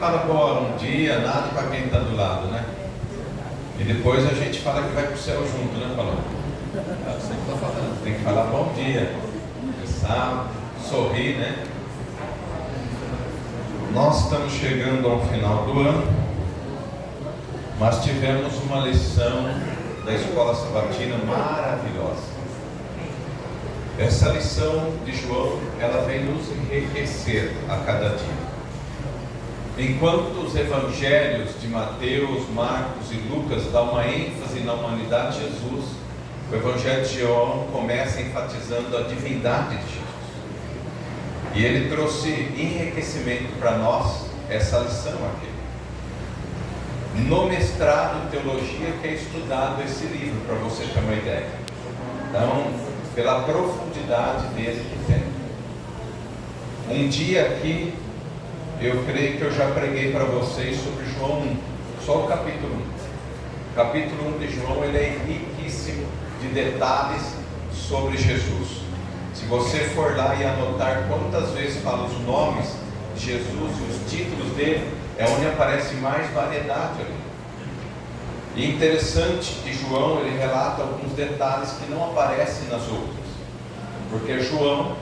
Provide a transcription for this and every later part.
fala bom dia, nada para quem está do lado, né? E depois a gente fala que vai para o céu junto, né, Paulo? Você que está falando. Tem que falar bom dia, começar, sorrir, né? Nós estamos chegando ao final do ano, mas tivemos uma lição da Escola Sabatina maravilhosa. Essa lição de João, ela vem nos enriquecer a cada dia. Enquanto os evangelhos de Mateus, Marcos e Lucas dão uma ênfase na humanidade de Jesus, o evangelho de João começa enfatizando a divindade de Jesus. E ele trouxe enriquecimento para nós, essa lição aqui. No mestrado em teologia que é estudado esse livro, para você ter uma ideia. Então, pela profundidade dele que tem. Um dia aqui, eu creio que eu já preguei para vocês sobre João 1, só o capítulo 1. Capítulo 1 de João, ele é riquíssimo de detalhes sobre Jesus. Se você for lá e anotar quantas vezes fala os nomes de Jesus e os títulos dele, é onde aparece mais variedade ali. E interessante que João, ele relata alguns detalhes que não aparecem nas outras. Porque João,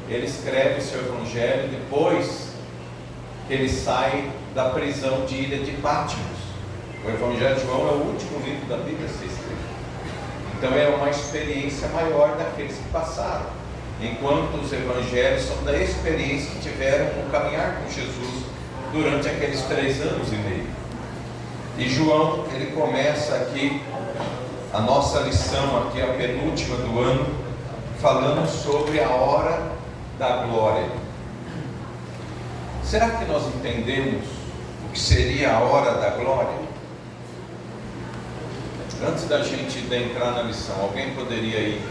ele escreve seu evangelho depois que ele sai da prisão de Ilha de Patmos. O evangelho de João é o último livro da Bíblia a ser escrito. Então é uma experiência maior daqueles que passaram. Enquanto os evangelhos são da experiência que tiveram no caminhar com Jesus durante aqueles 3 anos e meio. E João, ele começa aqui a nossa lição, aqui a penúltima do ano, falando sobre a hora da glória. Será que nós entendemos o que seria a hora da glória? Antes da gente entrar na lição, alguém poderia ir?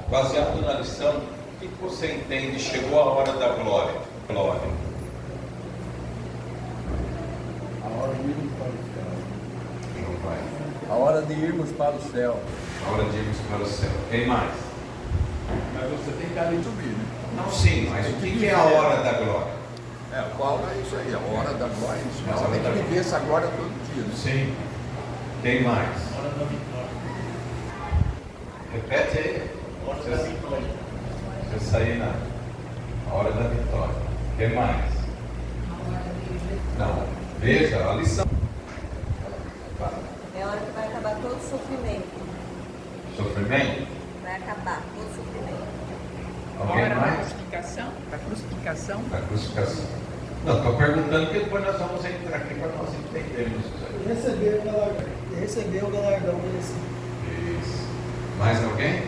Baseado na lição, o que você entende? Chegou a hora da glória. Glória. A hora de irmos para o céu. A hora de irmos para o céu. Quem mais? Mas você tem que ali subir, né? Não, sim, mas o que é a hora da glória? Qual é isso aí? A hora da glória. A Você hora tem da que viver glória. essa glória todo dia, né? Sim. Quem mais? A hora da vitória. Repete aí. A hora da vitória. Você sair na hora da vitória. Quem mais? Não. Veja a lição. É a hora que vai acabar todo o sofrimento. Sofrimento? Vai acabar todo o sofrimento. Alguém Hora da mais? crucificação? Da crucificação? Da crucificação. Não, estou perguntando porque depois nós vamos entrar aqui para nós entendermos isso aí. Receber o galardão desse. Isso. Mais alguém?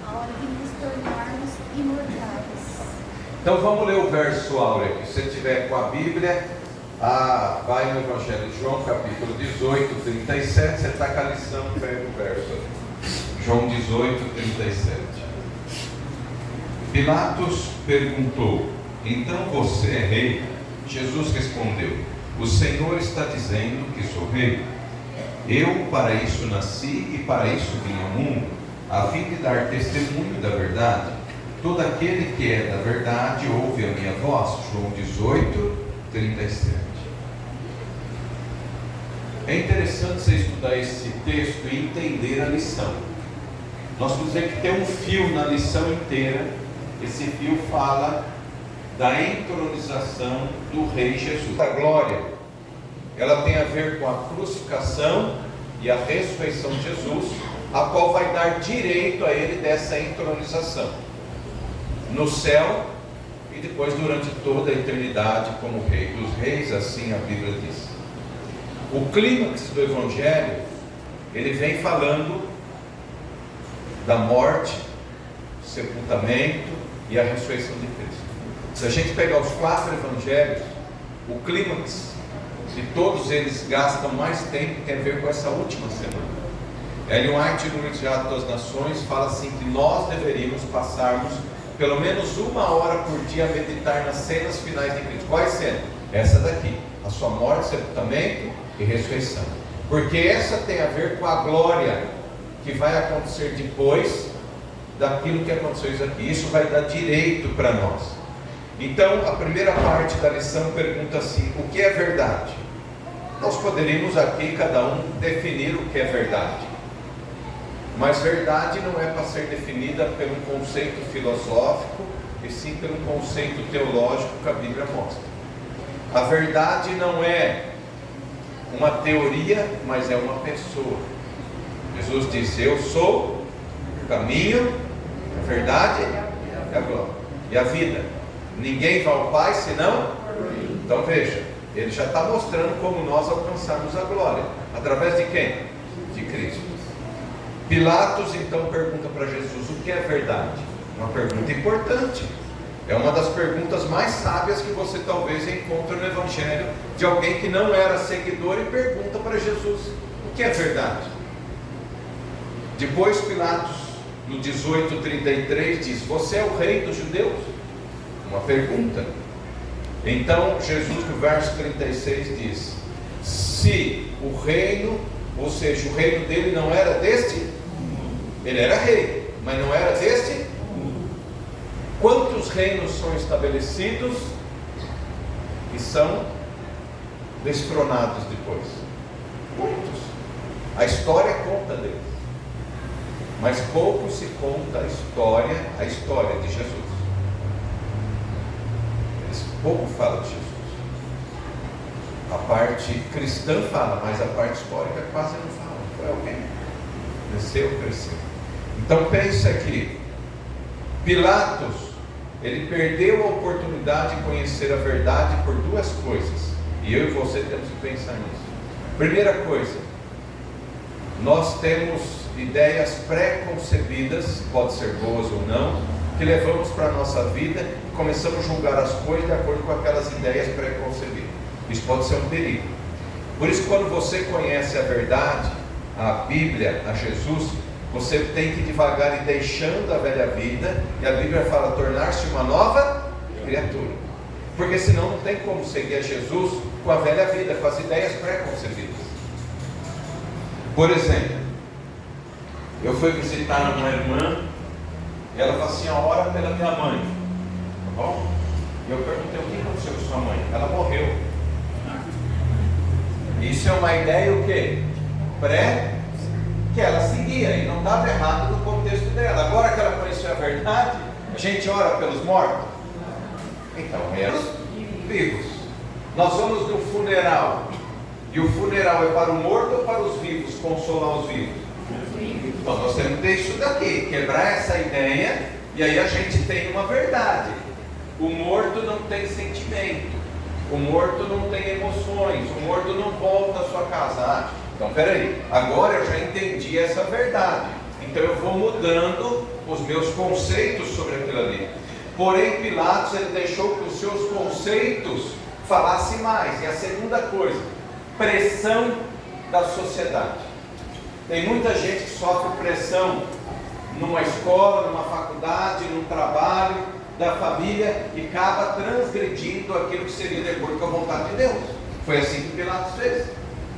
A hora de nos tornarmos imortais. Então vamos ler o verso áureo aqui. Se você tiver com a Bíblia, vai no Evangelho de João, capítulo 18, 37. Você está com a lição, pega o verso ali. João 18, 37. Pilatos perguntou: então você é rei? Jesus respondeu: o Senhor está dizendo que sou rei. Eu para isso nasci e para isso vim ao mundo, a fim de dar testemunho da verdade. Todo aquele que é da verdade ouve a minha voz. João 18, 37. É interessante você estudar esse texto e entender a lição. Nós podemos dizer que tem um fio na lição inteira. Esse fio fala da entronização do Rei Jesus. A glória, ela tem a ver com a crucificação e a ressurreição de Jesus, a qual vai dar direito a ele dessa entronização no céu e depois durante toda a eternidade como Rei dos Reis, assim a Bíblia diz. O clímax do Evangelho, ele vem falando da morte, sepultamento e a ressurreição de Cristo. Se a gente pegar os 4 Evangelhos, o clímax de todos eles gastam mais tempo, tem a ver com essa última semana. Ellen White, no livro de Atos das Nações, fala assim que nós deveríamos passarmos pelo menos 1 hora por dia a meditar nas cenas finais de Cristo. Quais cenas? Essa daqui, a sua morte, sepultamento e ressurreição. Porque essa tem a ver com a glória que vai acontecer depois daquilo que aconteceu isso aqui. Isso vai dar direito para nós. Então, a primeira parte da lição pergunta assim: o que é verdade? Nós poderíamos aqui, cada um, definir o que é verdade. Mas verdade não é para ser definida pelo conceito filosófico, e sim pelo conceito teológico que a Bíblia mostra. A verdade não é uma teoria, mas é uma pessoa. Jesus disse: eu sou o caminho, a verdade e a glória, e a vida. Ninguém vai ao Pai senão. Então veja, ele já está mostrando como nós alcançamos a glória. Através de quem? De Cristo. Pilatos então pergunta para Jesus: o que é verdade? Uma pergunta importante. É uma das perguntas mais sábias que você talvez encontre no Evangelho, de alguém que não era seguidor e pergunta para Jesus: o que é verdade? Depois Pilatos, no 18:33, diz: você é o rei dos judeus? Uma pergunta. Então Jesus, no verso 36, diz: se o reino, ou seja, o reino dele não era deste, ele era rei, mas não era deste. Quantos reinos são estabelecidos e são destronados depois? Muitos. A história conta deles, mas pouco se conta a história de Jesus. Eles pouco falam de Jesus. A parte cristã fala, mas a parte histórica quase não fala. Foi alguém desceu, cresceu. Então pense aqui, Pilatos, ele perdeu a oportunidade de conhecer a verdade por duas coisas, e eu e você temos que pensar nisso. Primeira coisa, nós temos ideias pré-concebidas, pode ser boas ou não, que levamos para a nossa vida e começamos a julgar as coisas de acordo com aquelas ideias pré-concebidas. Isso pode ser um perigo. Por isso, quando você conhece a verdade, a Bíblia, a Jesus, você tem que devagar ir deixando a velha vida, e a Bíblia fala tornar-se uma nova criatura, porque senão não tem como seguir a Jesus com a velha vida, com as ideias pré-concebidas. Por exemplo, eu fui visitar uma irmã, e ela falou assim: ora pela minha mãe, tá bom? E eu perguntei: o que aconteceu com sua mãe? Ela morreu. Isso é uma ideia o quê? Que ela seguia, e não estava errado no contexto dela. Agora que ela conheceu a verdade, a gente ora pelos mortos. Então, os vivos. Nós vamos no funeral, e o funeral é para o morto ou para os vivos? Consolar os vivos. Então nós temos que ter isso daqui, quebrar essa ideia, e aí a gente tem uma verdade. O morto não tem sentimento, o morto não tem emoções, o morto não volta à sua casa. Então peraí, agora eu já entendi essa verdade, então eu vou mudando os meus conceitos sobre aquilo ali. Porém Pilatos, ele deixou que os seus conceitos falassem mais. E a segunda coisa, pressão da sociedade. Tem muita gente que sofre pressão numa escola, numa faculdade, num trabalho, da família, e acaba transgredindo aquilo que seria de acordo com a vontade de Deus. Foi assim que Pilatos fez.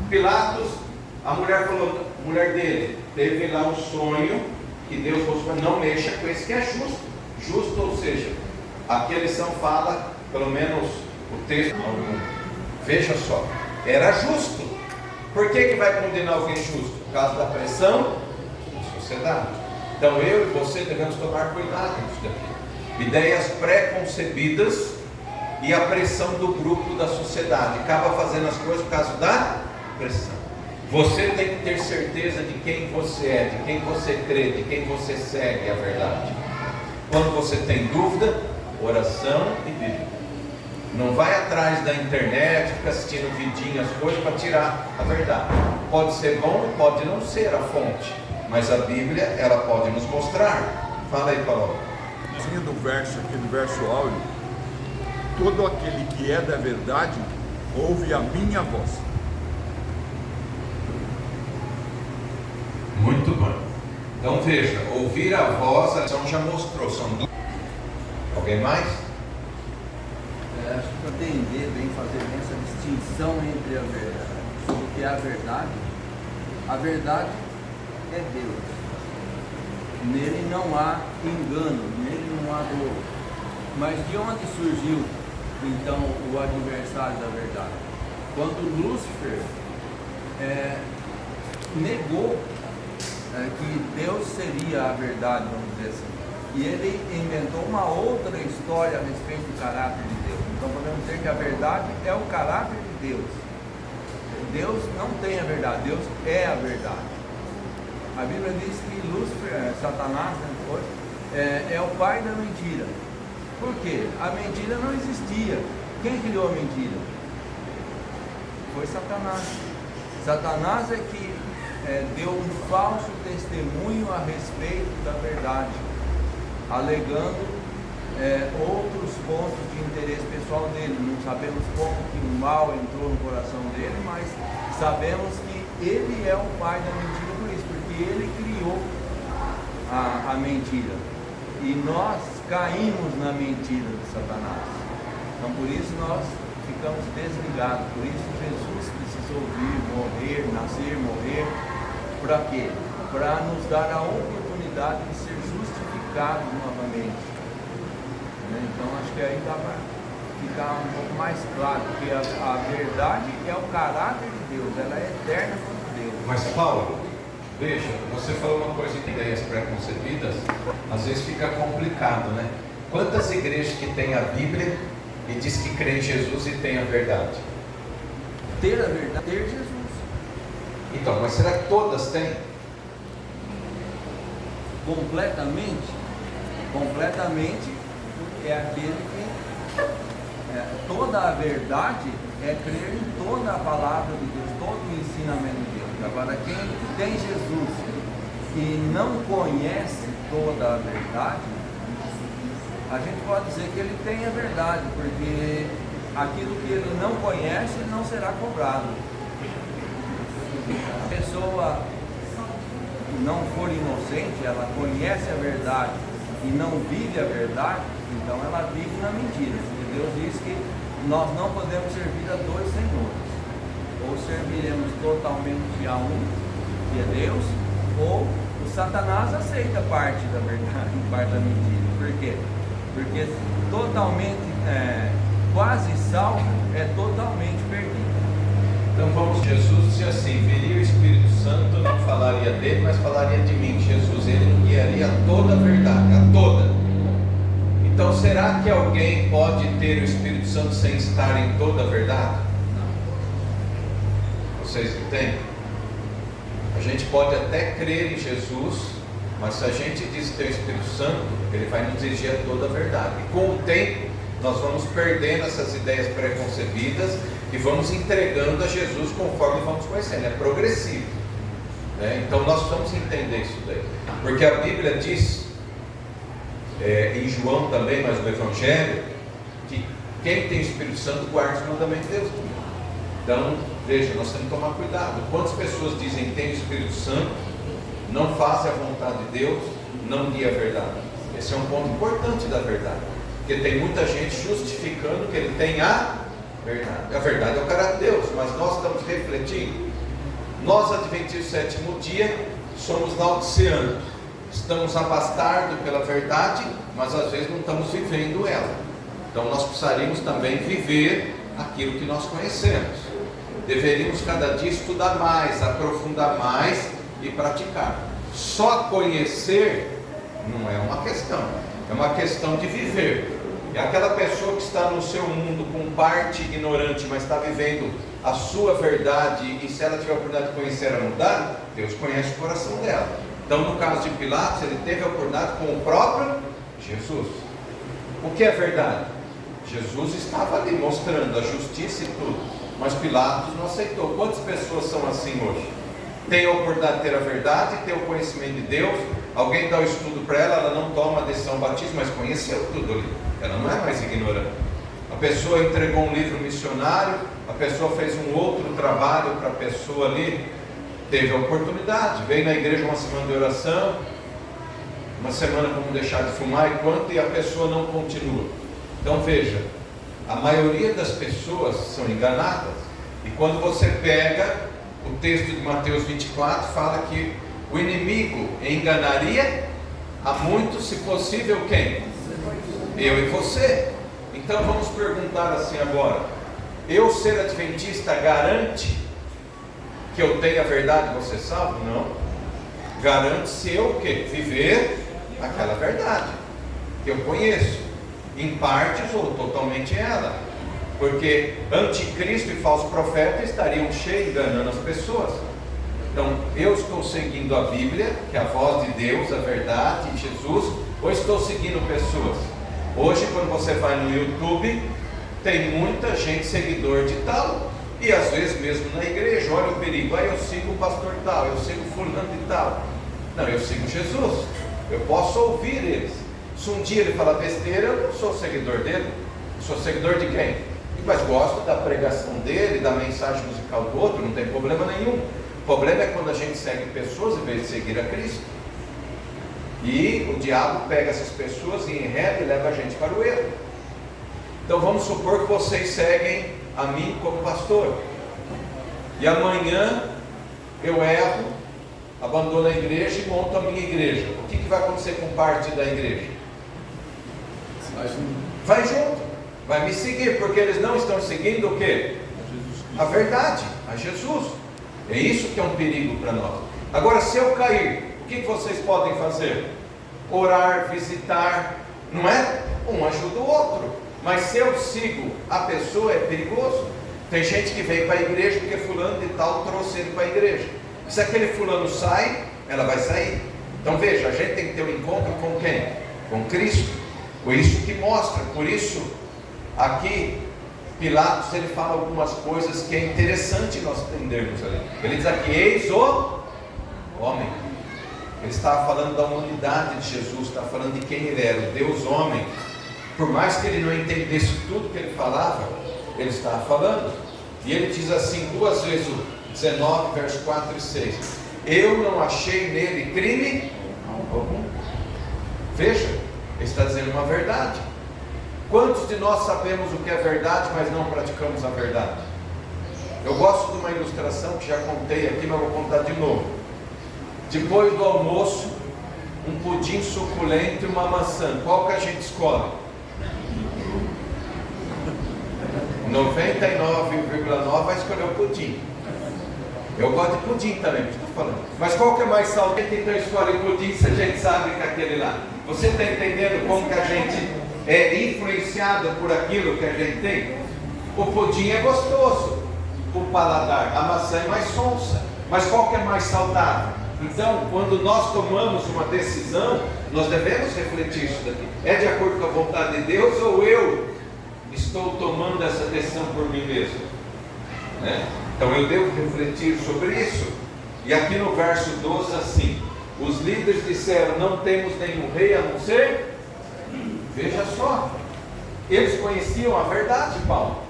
Pilatos, a mulher falou, mulher dele, teve lá um sonho que Deus mostrou: não mexa com esse que é justo. Justo, ou seja, aqui a lição fala, pelo menos o texto, veja só, era justo. Por que vai condenar alguém justo? Por causa da pressão da sociedade. Então eu e você devemos tomar cuidado com isso daqui. Ideias pré-concebidas e a pressão do grupo, da sociedade, acaba fazendo as coisas por causa da pressão. Você tem que ter certeza de quem você é, de quem você crê, de quem você segue a verdade. Quando você tem dúvida, oração e Bíblia. Não vai atrás da internet, fica assistindo vidinho, as coisas para tirar a verdade. Pode ser bom e pode não ser a fonte, mas a Bíblia, ela pode nos mostrar. Fala aí, Paulo. Do verso aqui, do verso áudio: todo aquele que é da verdade ouve a minha voz. Muito bom. Então veja, ouvir a voz, a lição já mostrou. São duas. Alguém mais? Acho que para entender bem, fazer bem essa distinção entre a verdade, sobre o que é a verdade é Deus. Nele não há engano, nele não há dolo. Mas de onde surgiu então o adversário da verdade? Quando Lúcifer negou que Deus seria a verdade, vamos dizer assim. E ele inventou uma outra história a respeito do caráter de Deus. Então podemos dizer que a verdade é o caráter de Deus. Deus não tem a verdade, Deus é a verdade. A Bíblia diz que Lúcifer, Satanás, é o pai da mentira. Por quê? A mentira não existia. Quem criou a mentira? Foi Satanás. Satanás é que deu um falso testemunho a respeito da verdade, alegando outros pontos de interesse pessoal dele. Não sabemos como que o mal entrou no coração dele, mas sabemos que ele é o pai da mentira por isso, porque ele criou a mentira. E nós caímos na mentira de Satanás. Então por isso nós ficamos desligados. Por isso Jesus precisou vir, morrer, nascer, morrer. Para quê? Para nos dar a oportunidade de ser justificados novamente. Então acho que aí dá para ficar um pouco mais claro, porque a verdade é o caráter de Deus, ela é eterna como Deus. Mas Paulo, veja, você falou uma coisa de ideias pré-concebidas, às vezes fica complicado, né? Quantas igrejas que tem a Bíblia e diz que crê em Jesus e tem a verdade? Ter a verdade, ter Jesus. Então, mas será que todas têm? Completamente é aquele que toda a verdade é crer em toda a palavra de Deus, todo o ensinamento de Deus. Agora, quem tem Jesus e não conhece toda a verdade, a gente pode dizer que ele tem a verdade, porque aquilo que ele não conhece não será cobrado. A pessoa não for inocente, ela conhece a verdade e não vive a verdade, então ela vive na mentira. Porque Deus diz que nós não podemos servir a dois senhores. Ou serviremos totalmente a um, que é Deus, ou o Satanás aceita parte da verdade, parte da mentira. Por quê? Porque totalmente, quase salvo, é totalmente perdido. Então vamos, Jesus disse assim: viria o Espírito Santo, não falaria dele, mas falaria de mim. Jesus, ele guiaria toda a verdade, a toda. Então será que alguém pode ter o Espírito Santo sem estar em toda a verdade? Não. Vocês entendem? A gente pode até crer em Jesus, mas se a gente diz que tem o Espírito Santo, ele vai nos dirigir a toda a verdade. E com o tempo, nós vamos perdendo essas ideias pré-concebidas e vamos entregando a Jesus conforme vamos conhecendo. É progressivo, né? Então nós precisamos entender isso daí, porque a Bíblia diz, em João também, mas no Evangelho, que quem tem o Espírito Santo guarda os mandamentos de Deus. Então, veja, nós temos que tomar cuidado. Quantas pessoas dizem que tem o Espírito Santo, não fazem a vontade de Deus, não guia a verdade? Esse é um ponto importante da verdade, porque tem muita gente justificando que ele tem a verdade. A verdade é o caráter de Deus, mas nós estamos refletindo. Nós, adventistas do sétimo dia, somos laodiceanos. Estamos abastados pela verdade, mas às vezes não estamos vivendo ela. Então nós precisaríamos também viver aquilo que nós conhecemos. Deveríamos cada dia estudar mais, aprofundar mais e praticar. Só conhecer não é uma questão, é uma questão de viver. É aquela pessoa que está no seu mundo com parte ignorante, mas está vivendo a sua verdade, e se ela tiver a oportunidade de conhecer ela mudar, Deus conhece o coração dela. Então no caso de Pilatos, ele teve a oportunidade com o próprio Jesus. O que é verdade? Jesus estava ali mostrando a justiça e tudo, mas Pilatos não aceitou. Quantas pessoas são assim hoje? Tem a oportunidade de ter a verdade, ter o conhecimento de Deus, alguém dá o estudo para ela, ela não toma a decisão batismo, mas conheceu tudo ali, ela não é mais ignorante. A pessoa entregou um livro missionário, a pessoa fez um outro trabalho para a pessoa ali, teve a oportunidade, veio na igreja uma semana de oração, uma semana como deixar de fumar e quanto, e a pessoa não continua. Então veja, a maioria das pessoas são enganadas, e quando você pega o texto de Mateus 24, fala que o inimigo enganaria a muitos, se possível quem? Eu e você. Então vamos perguntar assim agora: eu ser adventista garante que eu tenha a verdade, você salvo? Não. Garante se eu o quê? Viver aquela verdade que eu conheço, em partes ou totalmente ela. Porque anticristo e falso profeta estariam cheios enganando as pessoas. Então, eu estou seguindo a Bíblia, que é a voz de Deus, a verdade, Jesus, ou estou seguindo pessoas? Hoje, quando você vai no YouTube, tem muita gente seguidor de tal, e às vezes mesmo na igreja, olha o perigo, eu sigo o pastor tal, eu sigo fulano de tal. Não, eu sigo Jesus, eu posso ouvir eles. Se um dia ele falar besteira, eu não sou seguidor dele, eu sou seguidor de quem? Mas gosto da pregação dele, da mensagem musical do outro, não tem problema nenhum. O problema é quando a gente segue pessoas em vez de seguir a Cristo. E o diabo pega essas pessoas e enreda e leva a gente para o erro. Então vamos supor que vocês seguem a mim como pastor, e amanhã eu erro, abandono a igreja e monto a minha igreja. O que vai acontecer com parte da igreja? Vai junto, vai me seguir, porque eles não estão seguindo o quê? A verdade, a Jesus. É isso que é um perigo para nós. Agora, se eu cair, o que vocês podem fazer? Orar, visitar, não é? Um ajuda o outro. Mas se eu sigo a pessoa, é perigoso. Tem gente que vem para a igreja porque fulano de tal trouxe ele para a igreja. Se aquele fulano sai, ela vai sair. Então veja, a gente tem que ter um encontro com quem? Com Cristo. Por isso que mostra, por isso aqui Pilatos ele fala algumas coisas que é interessante nós entendermos ali. Ele diz aqui: eis o homem. Ele estava falando da humanidade de Jesus, está falando de quem ele era, o Deus homem. Por mais que ele não entendesse tudo que ele falava, ele estava falando. E ele diz assim duas vezes, o 19, verso 4 e 6: eu não achei nele crime algum. Veja, ele está dizendo uma verdade. Quantos de nós sabemos o que é verdade, mas não praticamos a verdade? Eu gosto de uma ilustração que já contei aqui, mas vou contar de novo. Depois do almoço, um pudim suculento e uma maçã, qual que a gente escolhe? 99,9 vai escolher o pudim. Eu gosto de pudim também, estou falando. Mas qual que é mais saudável? Então escolhe pudim se a gente sabe que é aquele lá. Você está entendendo como que a gente é influenciado por aquilo que a gente tem? O pudim é gostoso, o paladar, a maçã é mais sonsa. Mas qual que é mais saudável? Então, quando nós tomamos uma decisão, nós devemos refletir isso daqui. É de acordo com a vontade de Deus ou eu estou tomando essa decisão por mim mesmo? Né? Então eu devo refletir sobre isso. E aqui no verso 12 assim: os líderes disseram, não temos nenhum rei a não ser... Veja só, eles conheciam a verdade, Paulo,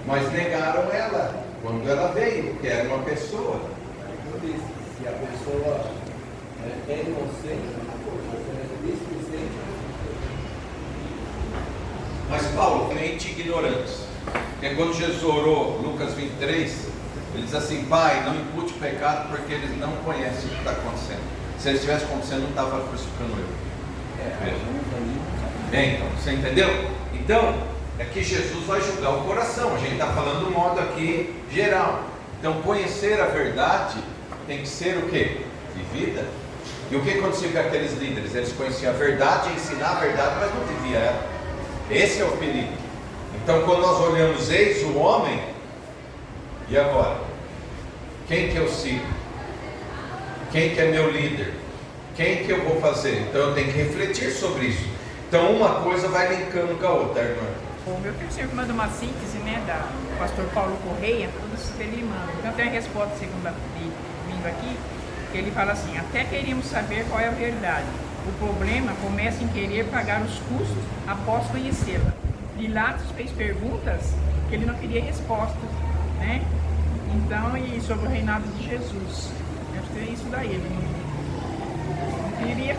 mas negaram ela quando ela veio, que era uma pessoa. Eu disse, se a pessoa é inocente, é displicente. Mas Paulo, mente ignorantes. Porque quando Jesus orou, Lucas 23, ele diz assim: Pai, não impute pecado, porque eles não conhecem o que está acontecendo. Se eles estivesse acontecendo, não estava crucificando ele. Então, você entendeu? Então, é que Jesus vai julgar o coração. A gente está falando do modo aqui geral. Então, conhecer a verdade tem que ser o quê? Vivida. E o que acontecia com aqueles líderes? Eles conheciam a verdade, ensinar a verdade, mas não viviam ela. Esse é o perigo. Então, quando nós olhamos, eis o homem, e agora? Quem que eu sigo? Quem que é meu líder? Quem que eu vou fazer? Então eu tenho que refletir sobre isso. Então uma coisa vai linkando com a outra, irmã. O meu filho manda uma síntese, né, da pastor Paulo Correia, tudo isso que ele manda. Então tem a resposta segunda vindo aqui, que ele fala assim: até queríamos saber qual é a verdade. O problema começa em querer pagar os custos após conhecê-la. Pilatos fez perguntas que ele não queria respostas, né? Então, e sobre o reinado de Jesus. Eu acho que é isso daí. Ele não queria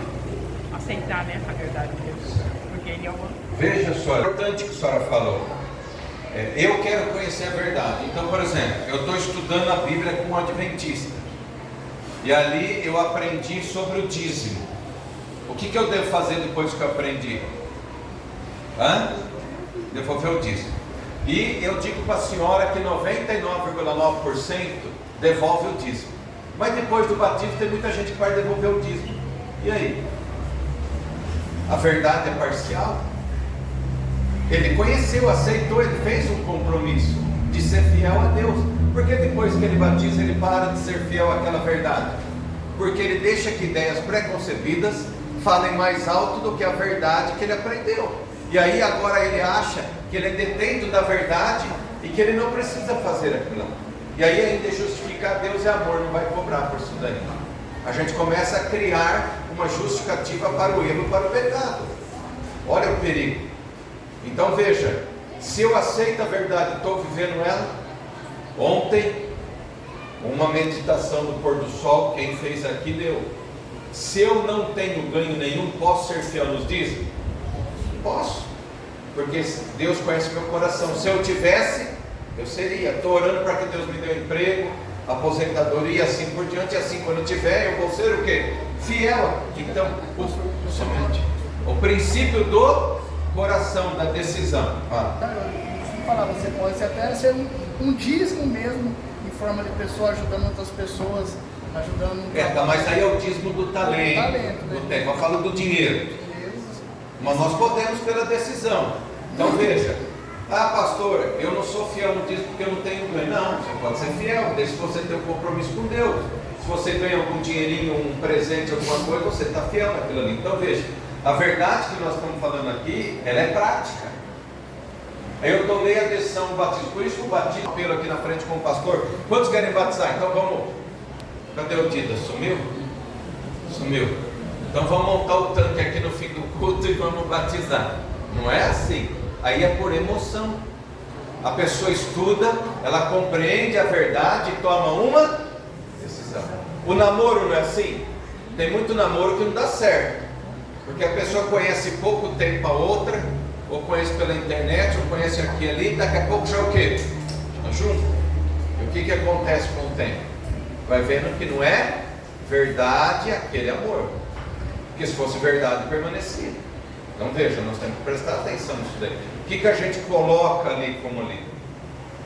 aceitar, né, a verdade de Deus, porque ele é o... Veja só, é importante que a senhora falou. Eu quero conhecer a verdade. Então, por exemplo, eu estou estudando a Bíblia com um adventista, e ali eu aprendi sobre o dízimo. O que eu devo fazer depois que eu aprendi? Devolver o dízimo. E eu digo para a senhora que 99,9% devolve o dízimo. Mas depois do batismo tem muita gente que vai devolver o dízimo. E aí? A verdade é parcial? Ele conheceu, aceitou, ele fez um compromisso de ser fiel a Deus. Porque depois que ele batiza, ele para de ser fiel àquela verdade? Porque ele deixa que ideias preconcebidas falem mais alto do que a verdade que ele aprendeu. E aí agora ele acha que ele é detento da verdade e que ele não precisa fazer aquilo. E aí ainda justificar Deus é amor, não vai cobrar por isso daí. A gente começa a criar uma justificativa para o erro, para o pecado. Olha o perigo. Então veja, se eu aceito a verdade e estou vivendo ela, ontem, uma meditação no pôr do sol, quem fez aqui deu. Se eu não tenho ganho nenhum, posso ser fiel nos dízimos? Posso, porque Deus conhece meu coração. Se eu tivesse, eu seria. Estou orando para que Deus me dê um emprego, aposentadoria, assim por diante. E assim, quando eu tiver, eu vou ser o quê? Fiel. Então, somente o princípio do coração, da decisão. Eu falar, você pode até ser um dízimo mesmo, em forma de pessoa ajudando outras pessoas, ajudando. Tá, mas aí é o dízimo do talento, do tempo. Eu falo do dinheiro. Mas nós podemos pela decisão. Então veja, pastor, eu não sou fiel no dízimo porque eu não tenho ganho. Não, você pode ser fiel, desde que você tenha um compromisso com Deus. Se você ganha algum dinheirinho, um presente, alguma coisa, você está fiel naquilo ali. Então veja, a verdade que nós estamos falando aqui, ela é prática. Aí eu tomei a decisão do batismo, por isso que o batismo, apelo aqui na frente com o pastor. Quantos querem batizar? Então vamos. Cadê o Dida? Sumiu? Sumiu. Então vamos montar o tanque aqui no fim do culto e vamos batizar. Não é assim. Aí é por emoção. A pessoa estuda, ela compreende a verdade e toma uma decisão. O namoro não é assim? Tem muito namoro que não dá certo. Porque a pessoa conhece pouco tempo a outra, ou conhece pela internet, ou conhece aqui e ali, daqui a pouco já o quê? Já junto. E o que acontece com o tempo? Vai vendo que não é verdade aquele amor. Porque se fosse verdade, permanecia. Então veja, nós temos que prestar atenção nisso daí. O que a gente coloca ali como ali?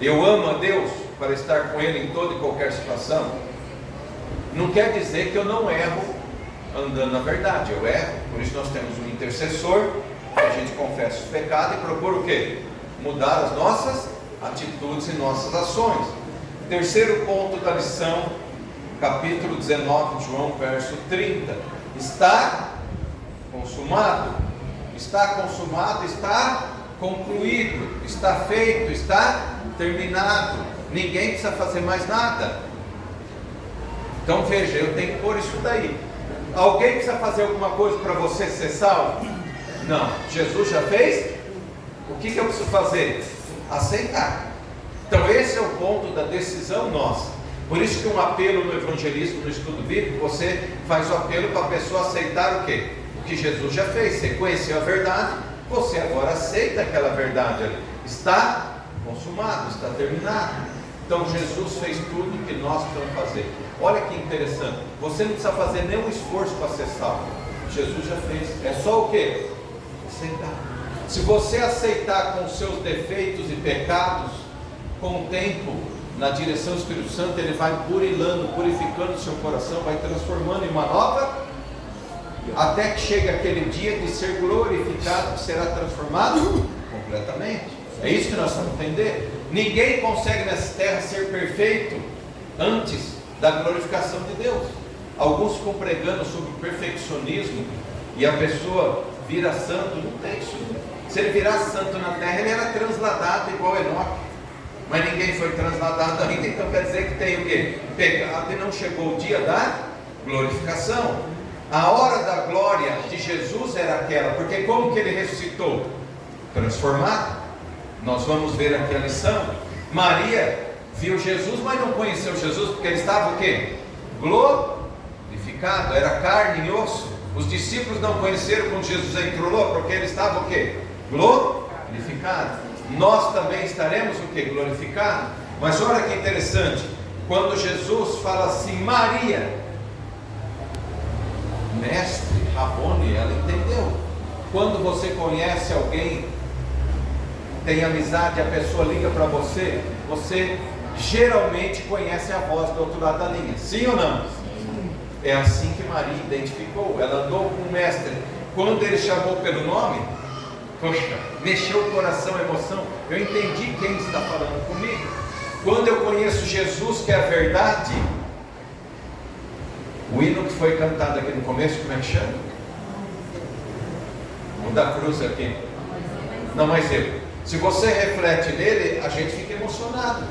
Eu amo a Deus para estar com Ele em toda e qualquer situação? Não quer dizer que eu não erro andando na verdade. Eu erro, por isso nós temos um intercessor, que a gente confessa os pecados e procura o quê? Mudar as nossas atitudes e nossas ações. Terceiro ponto da lição, capítulo 19 de João, verso 30. Está consumado, está concluído, está feito, está terminado. Ninguém precisa fazer mais nada. Então veja, eu tenho que pôr isso daí. Alguém precisa fazer alguma coisa para você ser salvo? Não, Jesus já fez. O que eu preciso fazer? Aceitar. Então esse é o ponto da decisão nossa. Por isso que um apelo no evangelismo, no estudo bíblico, você faz o apelo para a pessoa aceitar o quê? O que Jesus já fez. Você conheceu a verdade, você agora aceita aquela verdade ali. Está consumado, está terminado. Então Jesus fez tudo o que nós precisamos fazer. Olha que interessante, você não precisa fazer nenhum esforço para ser salvo. Jesus já fez. É só o quê? Aceitar. Se você aceitar com seus defeitos e pecados, com o tempo, na direção do Espírito Santo, ele vai burilando, purificando o seu coração, vai transformando em uma nova, até que chegue aquele dia de ser glorificado, que será transformado completamente. É isso que nós estamos entendendo. Ninguém consegue nessa terra ser perfeito antes da glorificação de Deus. Alguns ficam pregando sobre o perfeccionismo e a pessoa vira santo. Não tem isso. Se ele virasse santo na terra, ele era transladado igual Enoque. Mas ninguém foi transladado ainda, então quer dizer que tem o quê? Pecado e não chegou o dia da glorificação. A hora da glória de Jesus era aquela, porque como que ele ressuscitou? Transformado. Nós vamos ver aqui a lição. Maria viu Jesus, mas não conheceu Jesus, porque ele estava o quê? Glorificado, era carne e osso. Os discípulos não conheceram quando Jesus entrou lá, porque ele estava o quê? Glorificado. Nós também estaremos o quê? Glorificados. Mas olha que interessante, quando Jesus fala assim, Maria, mestre, Rabone, ela entendeu. Quando você conhece alguém, tem amizade, a pessoa liga para você, você geralmente conhece a voz do outro lado da linha. Sim ou não? Sim. É assim que Maria identificou. Ela andou com o mestre. Quando ele chamou pelo nome, poxa, mexeu o coração, a emoção. Eu entendi quem está falando comigo. Quando eu conheço Jesus, que é a verdade, o hino que foi cantado aqui no começo, como é que chama? O da cruz aqui. Não, mas eu. Se você reflete nele, a gente fica emocionado.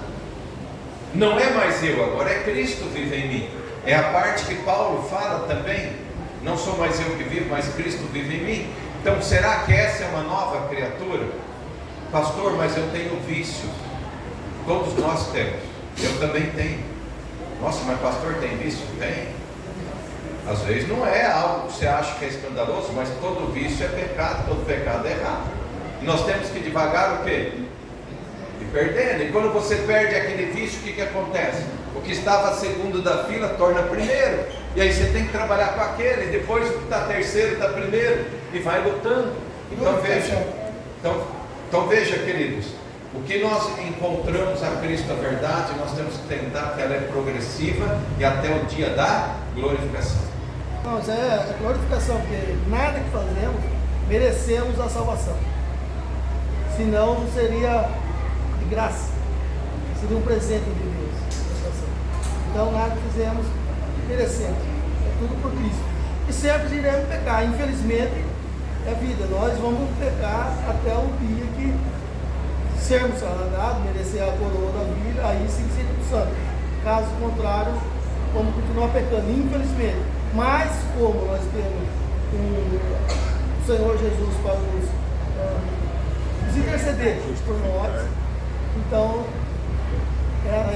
Não é mais eu, agora é Cristo vive em mim. É a parte que Paulo fala também. Não sou mais eu que vivo, mas Cristo vive em mim. Então, será que essa é uma nova criatura? Pastor, mas eu tenho vício. Todos nós temos. Eu também tenho. Nossa, mas pastor tem vício? Tem. Às vezes não é algo que você acha que é escandaloso, mas todo vício é pecado, todo pecado é errado. E nós temos que devagar o quê? E perdendo. E quando você perde aquele vício, o que acontece? O que estava segundo da fila torna primeiro. E aí você tem que trabalhar com aquele. Depois o que está terceiro está primeiro. E vai lutando. Então veja, queridos. O que nós encontramos a Cristo a verdade, nós temos que tentar que ela é progressiva e até o dia da glorificação. Não, isso é glorificação, porque nada que fazemos merecemos a salvação. Senão não seria de graça, seria um presente de Deus. Então nada que fizemos merecemos, é tudo por Cristo. E sempre iremos pecar, infelizmente é vida, nós vamos pecar até o dia que sermos salvados, merecer a coroa da vida, aí sim seremos santos. Caso contrário, vamos continuar pecando, infelizmente. Mas como nós temos o Senhor Jesus para nos interceder por nós, então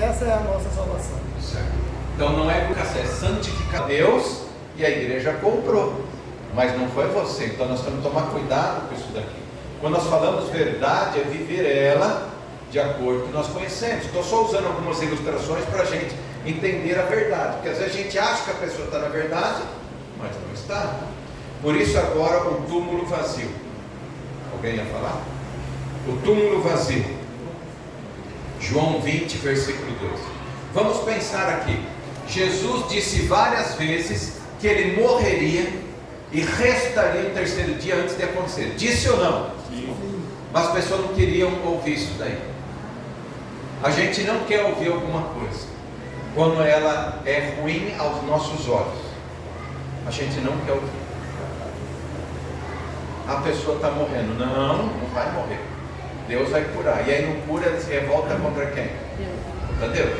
essa é a nossa salvação. Certo. Então não é educação, é santificar Deus, e a igreja comprou, mas não foi você. Então nós temos que tomar cuidado com isso daqui. Quando nós falamos verdade, é viver ela de acordo com o que nós conhecemos. Estou só usando algumas ilustrações para a gente entender a verdade, porque às vezes a gente acha que a pessoa está na verdade, mas não está. Por isso agora o túmulo vazio. Alguém ia falar? O túmulo vazio. João 20, versículo 2. Vamos pensar aqui. Jesus disse várias vezes que ele morreria e ressuscitaria no terceiro dia antes de acontecer. Disse ou não? Sim. Mas as pessoas não queriam ouvir isso daí. A gente não quer ouvir alguma coisa quando ela é ruim aos nossos olhos. A gente não quer ouvir. A pessoa está morrendo. Não vai morrer. Deus vai curar. E aí não cura, ele se revolta contra quem? Contra Deus.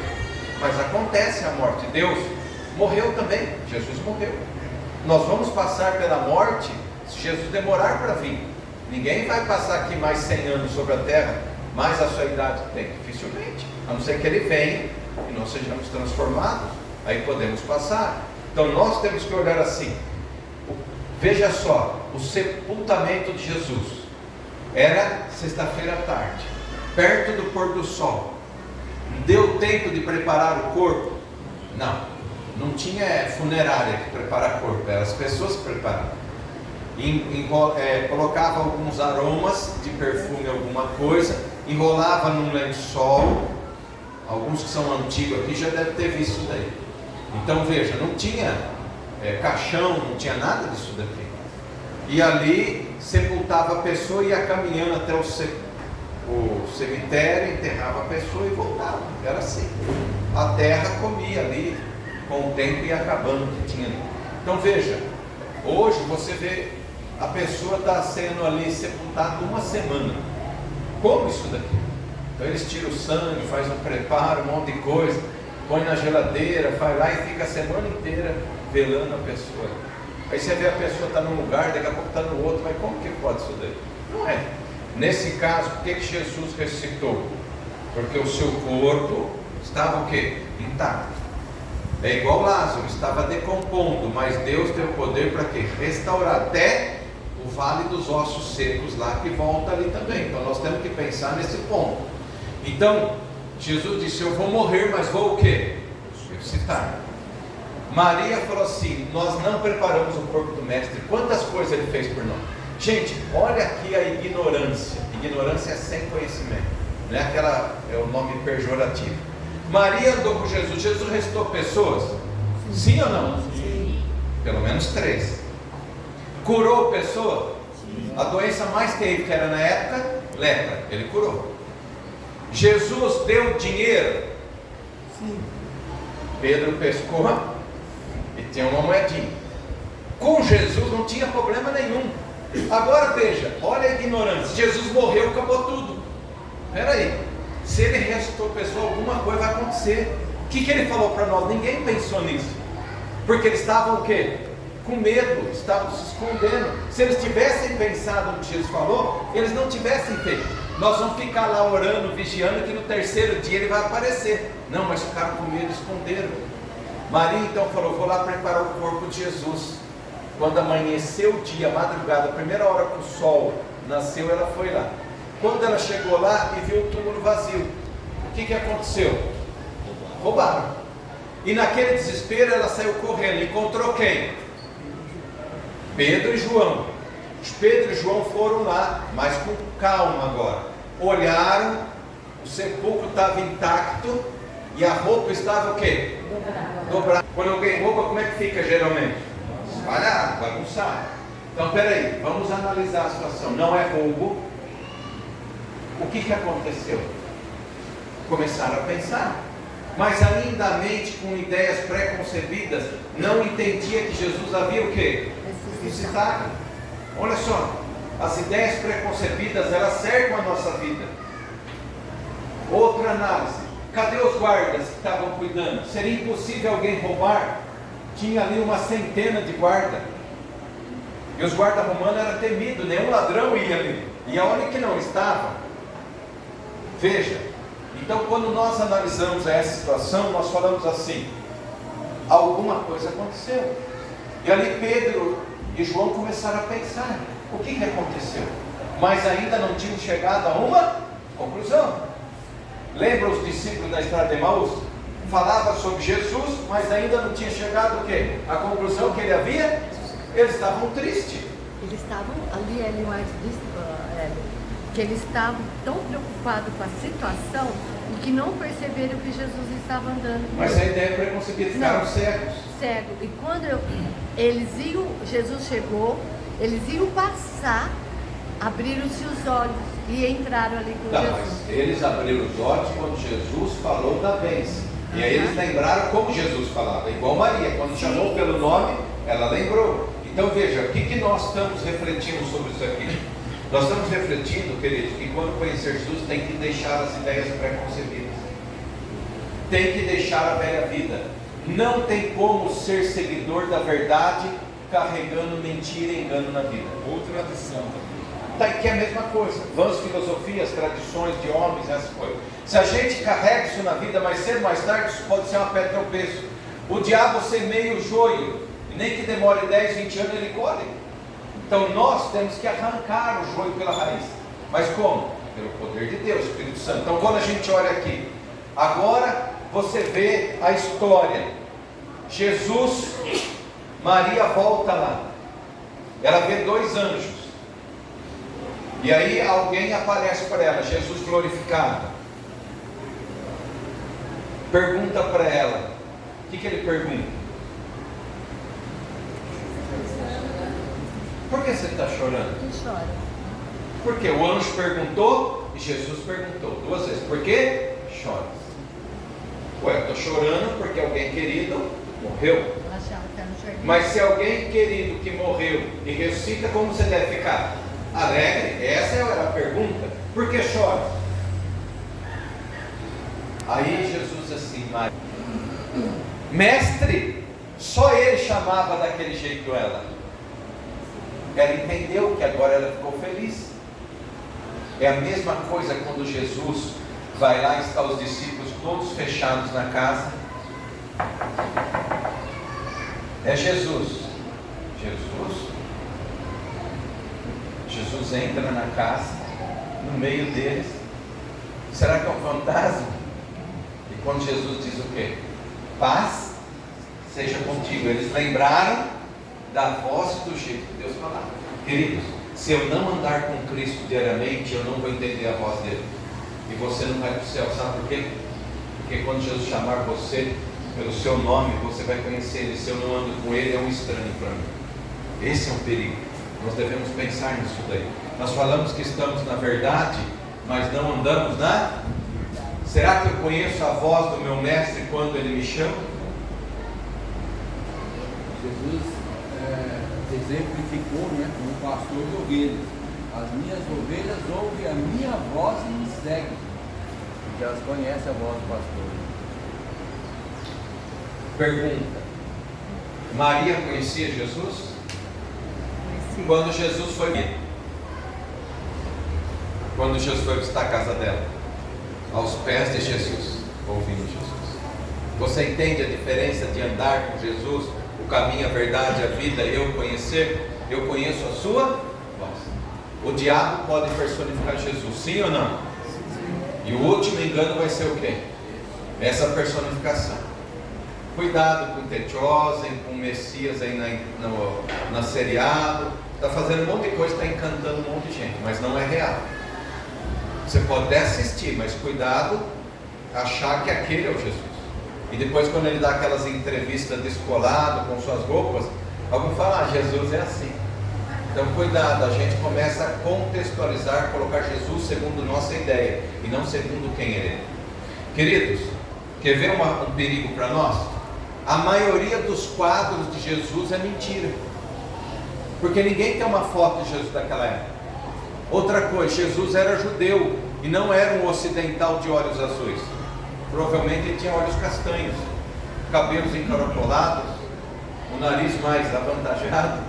Mas acontece a morte. Deus morreu também. Jesus morreu. Nós vamos passar pela morte se Jesus demorar para vir. Ninguém vai passar aqui mais 100 anos sobre a terra, mais a sua idade tem. Dificilmente. A não ser que ele venha e nós sejamos transformados. Aí podemos passar. Então nós temos que olhar assim. Veja só, o sepultamento de Jesus era sexta-feira à tarde, perto do pôr do sol. Deu tempo de preparar o corpo? Não tinha funerária que prepara corpo, eram as pessoas que preparavam. Colocava alguns aromas de perfume, alguma coisa, enrolava num lençol. Alguns que são antigos aqui já devem ter visto isso daí. Então veja, não tinha caixão, não tinha nada disso daqui. E ali sepultava a pessoa e ia caminhando até o cemitério, enterrava a pessoa e voltava. Era assim. A terra comia ali, com o tempo ia acabando o que tinha ali. Então veja, hoje você vê a pessoa está sendo ali sepultada uma semana. Como isso daqui? Então eles tiram o sangue, faz um preparo, um monte de coisa, põe na geladeira, faz lá e fica a semana inteira velando a pessoa. Aí você vê a pessoa está num lugar, daqui a pouco está no outro, mas como que pode isso daí? Não é. Nesse caso, por que Jesus ressuscitou? Porque o seu corpo estava o quê? Intacto. É igual Lázaro, estava decompondo, mas Deus tem o poder para quê? Restaurar até o vale dos ossos secos lá, que volta ali também. Então nós temos que pensar nesse ponto. Então, Jesus disse, eu vou morrer, mas vou o quê? Ressuscitar. Maria falou assim: nós não preparamos o corpo do mestre. Quantas coisas ele fez por nós? Gente, olha aqui a ignorância. Ignorância é sem conhecimento, não é aquela, é o nome pejorativo. Maria andou com Jesus. Jesus restou pessoas? Sim ou não? Sim. Pelo menos 3. Curou pessoa? Sim. A doença mais terrível que era na época, lepra, ele curou. Jesus deu dinheiro? Sim. Pedro pescou e tinha uma moedinha. Com Jesus não tinha problema nenhum. Agora veja, olha a ignorância. Jesus morreu, acabou tudo. Espera aí, se ele restou pessoa, alguma coisa vai acontecer. O que ele falou para nós? Ninguém pensou nisso. Porque eles estavam o quê? Com medo, estavam se escondendo. Se eles tivessem pensado no que Jesus falou, eles não tivessem feito. Nós vamos ficar lá orando, vigiando, que no terceiro dia ele vai aparecer. Não, mas ficaram com medo, esconderam. Maria então falou: vou lá preparar o corpo de Jesus. Quando amanheceu o dia, madrugada, a primeira hora que o sol nasceu, ela foi lá. Quando ela chegou lá e viu o túmulo vazio, o que aconteceu? Roubaram. E naquele desespero ela saiu correndo. Encontrou quem? Pedro e João. Pedro e João foram lá, mas com calma agora. Olharam, o sepulcro estava intacto e a roupa estava o quê? Dobrada. Quando alguém rouba, como é que fica geralmente? Espalhado, bagunçado. Então peraí, vamos analisar a situação. Não é roubo. O que aconteceu? Começaram a pensar, mas ainda a mente com ideias pré-concebidas não entendia que Jesus havia o quê? Ressuscitado. Olha só, as ideias preconcebidas, elas cercam a nossa vida. Outra análise: cadê os guardas que estavam cuidando? Seria impossível alguém roubar? Tinha ali uma centena de guardas, e os guardas romanos eram temidos, nenhum ladrão ia ali, e aonde que não estava? Veja, então quando nós analisamos essa situação, nós falamos assim: alguma coisa aconteceu. E ali Pedro e João começaram a pensar: o que aconteceu? Mas ainda não tinham chegado a uma conclusão. Lembra os discípulos da estrada de Emaús? Falava sobre Jesus, mas ainda não tinha chegado o quê? A conclusão que ele havia? Eles estavam tristes. Eles estavam, ali Ellen White disse, que eles estavam tão preocupados com a situação que não perceberam que Jesus estava andando. Mas a ideia é preconcebida, ficaram cegos. Cego. E quando Jesus chegou, eles iam passar, abriram-se os olhos e entraram ali com Jesus. Mas eles abriram os olhos quando Jesus falou da bênção. E aí eles lembraram como Jesus falava, igual Maria, quando chamou pelo nome, ela lembrou. Então veja, o que nós estamos refletindo sobre isso aqui? Nós estamos refletindo, queridos, que quando conhecer Jesus tem que deixar as ideias preconcebidas, tem que deixar a velha vida. Não tem como ser seguidor da verdade carregando mentira e engano na vida. Ou tradição também. Tá aqui a mesma coisa, vãs filosofias, tradições de homens, essas coisas. Se a gente carrega isso na vida, mais cedo ou mais tarde, isso pode ser uma pedra de tropeço. O diabo semeia o joio, e nem que demore 10, 20 anos ele colhe. Então nós temos que arrancar o joio pela raiz. Mas como? Pelo poder de Deus, Espírito Santo. Então quando a gente olha aqui, agora você vê a história. Jesus, Maria volta lá, ela vê 2 anjos. E aí alguém aparece para ela, Jesus glorificado. Pergunta para ela. O que ele pergunta? Por que você está chorando? Quem chora? Porque o anjo perguntou e Jesus perguntou 2 vezes. Por que chora? Ué, eu estou chorando porque alguém querido morreu. Mas se alguém querido que morreu e ressuscita, como você deve ficar? Alegre? Essa era a pergunta. Por que chora? Aí Jesus assim, Maria, mestre, só ele chamava daquele jeito ela. Ela entendeu que agora ela ficou feliz. É a mesma coisa quando Jesus vai lá e está os discípulos todos fechados na casa. É Jesus. Jesus entra na casa, no meio deles. Será que é um fantasma? E quando Jesus diz o quê? Paz seja contigo. Eles lembraram da voz e do jeito que Deus falava. Queridos, se eu não andar com Cristo diariamente, eu não vou entender a voz dele. E você não vai para o céu, sabe por quê? Porque quando Jesus chamar você pelo seu nome, você vai conhecer ele. Se eu não ando com ele, é um estranho para mim. Esse é um perigo. Nós devemos pensar nisso daí. Nós falamos que estamos na verdade, mas não andamos na... Será que eu conheço a voz do meu mestre quando ele me chama? Jesus exemplificou, né, como pastor de ovelhas. As minhas ovelhas ouvem a minha voz e me seguem, porque elas conhecem a voz do pastor. Pergunta: Maria conhecia Jesus? Conhecia. Quando Jesus foi visitar a casa dela, aos pés de Jesus, ouvindo Jesus. Você entende a diferença de andar com Jesus, o caminho, a verdade, a vida, eu conhecer? Eu conheço a sua voz. O diabo pode personificar Jesus, sim ou não? E o último engano vai ser o quê? Essa personificação. Cuidado com o Techosen, com o Messias aí na seriado. Está fazendo um monte de coisa, está encantando um monte de gente, mas não é real. Você pode até assistir, mas cuidado, achar que aquele é o Jesus. E depois, quando ele dá aquelas entrevistas descolado com suas roupas, alguns falam: Jesus é assim. Então cuidado, a gente começa a contextualizar, colocar Jesus segundo nossa ideia e não segundo quem ele é. Queridos, quer ver um perigo para nós? A maioria dos quadros de Jesus é mentira, porque ninguém tem uma foto de Jesus daquela época. Outra coisa, Jesus era judeu e não era um ocidental de olhos azuis. Provavelmente ele tinha olhos castanhos, cabelos encaracolados, o nariz mais avantajado,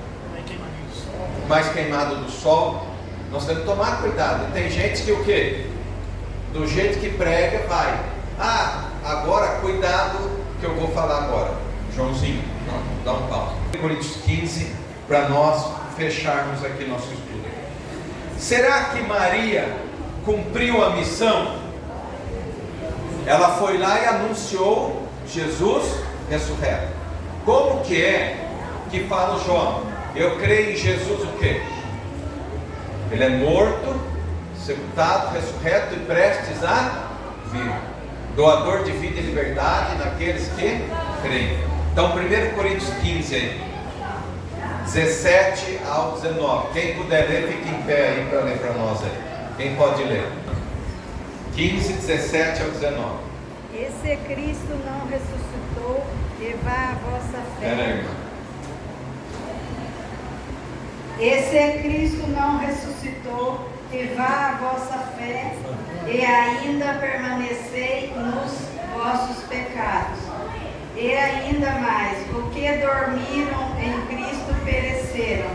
mais queimado do sol. Nós temos que tomar cuidado. Tem gente que o quê? Do jeito que prega, vai. Agora cuidado que eu vou falar agora. Joãozinho, não, dá um pausa. Coríntios 15, para nós fecharmos aqui nosso estudo. Será que Maria cumpriu a missão? Ela foi lá e anunciou Jesus ressurreto. Como que é que fala João? Eu creio em Jesus o quê? Ele é morto, sepultado, ressurreto e prestes a vir. Doador de vida e liberdade naqueles que creem. Então 1 Coríntios 15 aí, 17 ao 19. Quem puder ler, fique em pé aí para ler para nós aí. Quem pode ler? 15, 17 ao 19. E se Cristo não ressuscitou, e vá a vossa fé. Pera aí, irmão. E se Cristo não ressuscitou, e vá a vossa fé, e ainda permanecei nos vossos pecados. E ainda mais, porque dormiram em Cristo pereceram.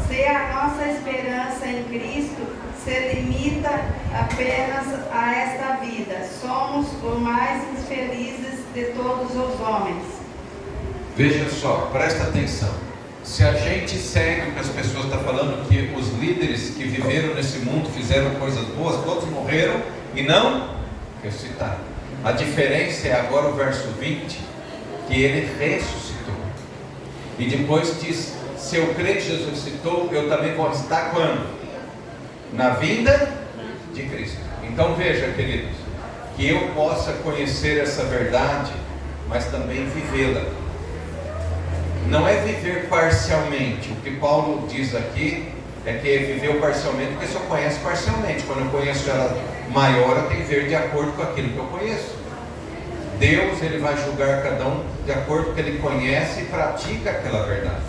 Se a nossa esperança em Cristo se limita apenas a esta vida, somos os mais infelizes de todos os homens. Veja só, presta atenção. Se a gente segue o que as pessoas estão falando, que os líderes que viveram nesse mundo fizeram coisas boas, todos morreram e não ressuscitaram. A diferença é agora o verso 20, que ele ressuscitou. E depois diz: se eu creio que Jesus ressuscitou, eu também vou estar quando? Na vinda de Cristo. Então veja, queridos, que eu possa conhecer essa verdade, mas também vivê-la. Não é viver parcialmente. O que Paulo diz aqui é que viveu parcialmente, porque só conhece parcialmente. Quando eu conheço ela maior, eu tenho que ver de acordo com aquilo que eu conheço. Deus, ele vai julgar cada um de acordo com o que ele conhece e pratica aquela verdade.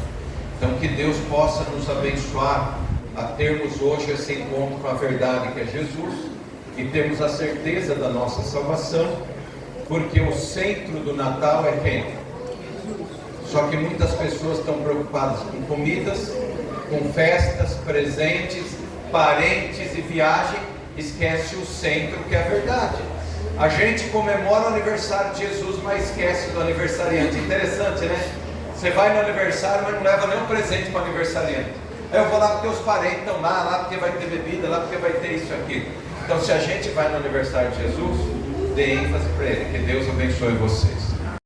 Então que Deus possa nos abençoar a termos hoje esse encontro com a verdade que é Jesus e termos a certeza da nossa salvação, porque o centro do Natal é quem? Só que muitas pessoas estão preocupadas com comidas, com festas, presentes, parentes e viagem, esquece o centro que é a verdade. A gente comemora o aniversário de Jesus, mas esquece do aniversariante. Interessante, né? Você vai no aniversário, mas não leva nenhum presente para o aniversariante. Aí eu vou lá porque os parentes estão lá porque vai ter bebida, lá porque vai ter isso e aquilo. Então se a gente vai no aniversário de Jesus, dê ênfase para ele. Que Deus abençoe vocês.